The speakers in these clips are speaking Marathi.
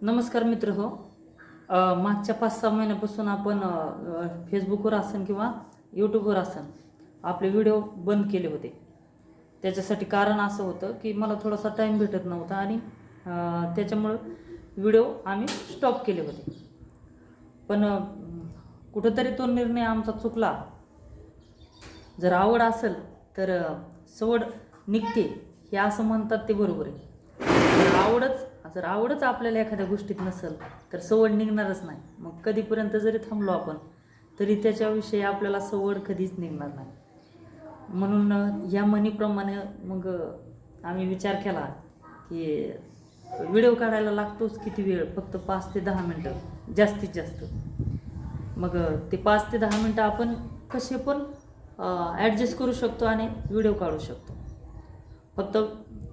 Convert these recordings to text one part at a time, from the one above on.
नमस्कार मित्र हो. मागच्या 5-6 महिन्यापासून आपण फेसबुकवर असन किंवा यूट्यूबवर असन आपले व्हिडिओ बंद केले होते. त्याच्यासाठी कारण असं होतं की मला थोडासा टाईम भेटत नव्हता आणि त्याच्यामुळं व्हिडिओ आम्ही स्टॉप केले होते. पण कुठंतरी तो निर्णय आमचा चुकला. जर आवड असेल तर सवड निघते हे असं म्हणतात ते बरोबर आहे. जर आवडच आपल्याला एखाद्या गोष्टीत नसेल तर सवड निघणारच नाही. मग कधीपर्यंत जरी थांबलो आपण तरी त्याच्याविषयी आपल्याला सवड कधीच निघणार नाही. म्हणून या म्हणीप्रमाणे मग आम्ही विचार केला की व्हिडिओ काढायला लागतोच किती वेळ, फक्त 5 ते 10 मिनटं जास्तीत जास्त. मग ते 5 ते 10 मिनटं आपण कसे पण ॲडजस्ट करू शकतो आणि व्हिडिओ काढू शकतो. फक्त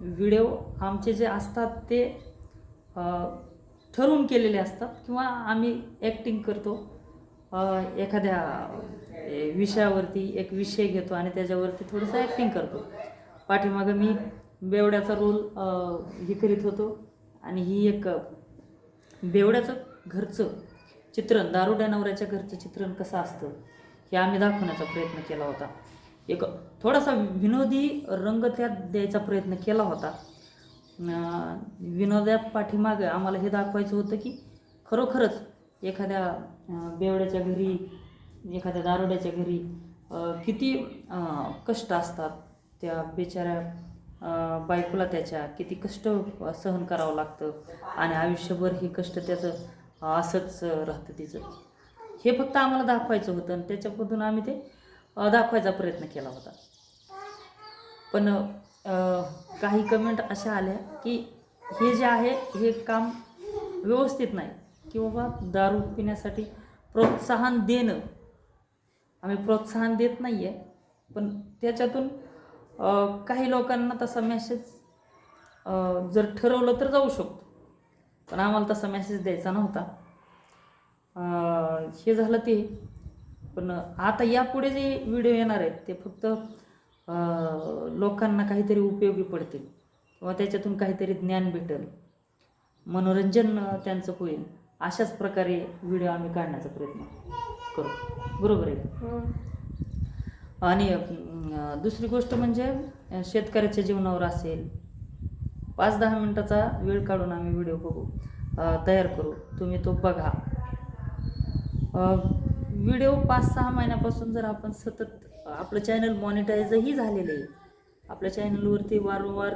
व्हिडिओ आमचे जे असतात ते ठरवून केलेले असतात किंवा आम्ही ॲक्टिंग करतो. एखाद्या विषयावरती एक विषय घेतो आणि त्याच्यावरती थोडंसं ॲक्टिंग करतो. पाठीमागं मी बेवड्याचा रोल हे करीत होतो आणि ही एक बेवड्याचं घरचं चित्रण, दारुड्या नवऱ्याच्या घरचं चित्रण कसं असतं हे आम्ही दाखवण्याचा प्रयत्न केला होता. एक थोडासा विनोदी रंग त्यात द्यायचा प्रयत्न केला होता. विनोदा पाठीमागं आम्हाला हे दाखवायचं होतं की खरोखरच एखाद्या बेवड्याच्या घरी, एखाद्या दारुड्याच्या घरी किती कष्ट असतात. त्या बिचाऱ्या बायकोला त्याच्या किती कष्ट सहन करावं लागतं आणि आयुष्यभर हे कष्ट त्याचं असंच राहतं तिचं. हे फक्त आम्हाला दाखवायचं होतं आणि त्याच्यामधून आम्ही ते दाखवायचा प्रयत्न केला होता. पण काही कमेंट अशा आल्या की हे जे आहे हे काम व्यवस्थित नाही की बाबा दारू पिण्यासाठी प्रोत्साहन देणं. आम्ही प्रोत्साहन देत नाही आहे, पण त्याच्यातून काही लोकांना तसा मेसेज जर ठरवलं तर जाऊ शकतो. पण आम्हाला तसा मेसेज द्यायचा नव्हता. हे झालं ते. पण आता यापुढे जे व्हिडिओ येणार आहेत ते फक्त लोकांना काहीतरी उपयोगी पडतील किंवा त्याच्यातून काहीतरी ज्ञान भेटेल, मनोरंजन त्यांचं होईल, अशाच प्रकारे व्हिडिओ आम्ही काढण्याचा प्रयत्न करू. बरोबर आहे. आणि दुसरी गोष्ट म्हणजे शेतकऱ्याच्या जीवनावर असेल 5-10 मिनटाचा वेळ काढून आम्ही व्हिडिओ बघू तयार करू. तुम्ही तो बघा. व्हिडिओ 5-6 महिन्यापासून जर आपण सतत आपलं चॅनल मॉनिटाईजही झालेलं आहे. आपल्या चॅनलवरती वारंवार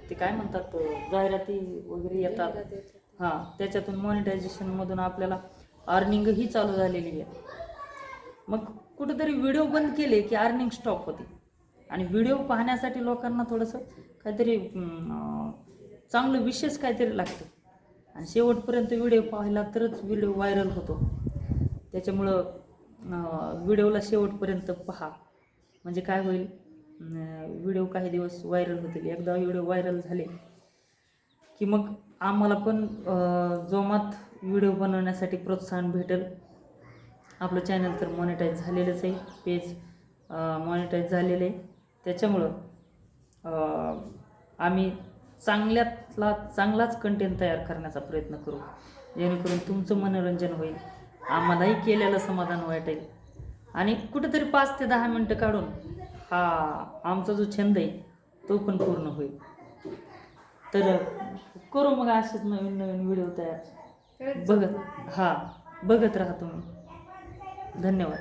ते काय म्हणतात जाहिराती वगैरे येतात. त्याच्यातून मॉनिटायझेशनमधून आपल्याला अर्निंगही चालू झालेली आहे. मग कुठंतरी व्हिडिओ बंद केले की अर्निंग स्टॉप होते आणि व्हिडिओ पाहण्यासाठी लोकांना थोडंसं काहीतरी चांगलं विशेष काहीतरी लागतं आणि शेवटपर्यंत व्हिडिओ पाहिला तरच व्हिडिओ व्हायरल होतो. त्याच्यामुळं व्हिडिओला शेवटपर्यंत पहा. म्हणजे काय होईल, व्हिडिओ काही दिवस व्हायरल होतील. एकदा व्हिडिओ व्हायरल झाले की मग आम्हाला पण जोमात व्हिडिओ बनवण्यासाठी प्रोत्साहन भेटेल. आपलं चॅनल तर मॉनिटाईज झालेलंच आहे, पेज मॉनिटाईज झालेलं आहे. त्याच्यामुळं आम्ही चांगलाच कंटेंट तयार करण्याचा प्रयत्न करू, जेणेकरून तुमचं मनोरंजन होईल, आम्हालाही केलेलं समाधान वाटेल आणि कुठेतरी 5 ते 10 मिनटं काढून हा आमचा जो छंद आहे तो पण पूर्ण होईल. तर करू मग असेच नवीन नवीन व्हिडिओ तयार. बघत राहा तुम्ही. धन्यवाद.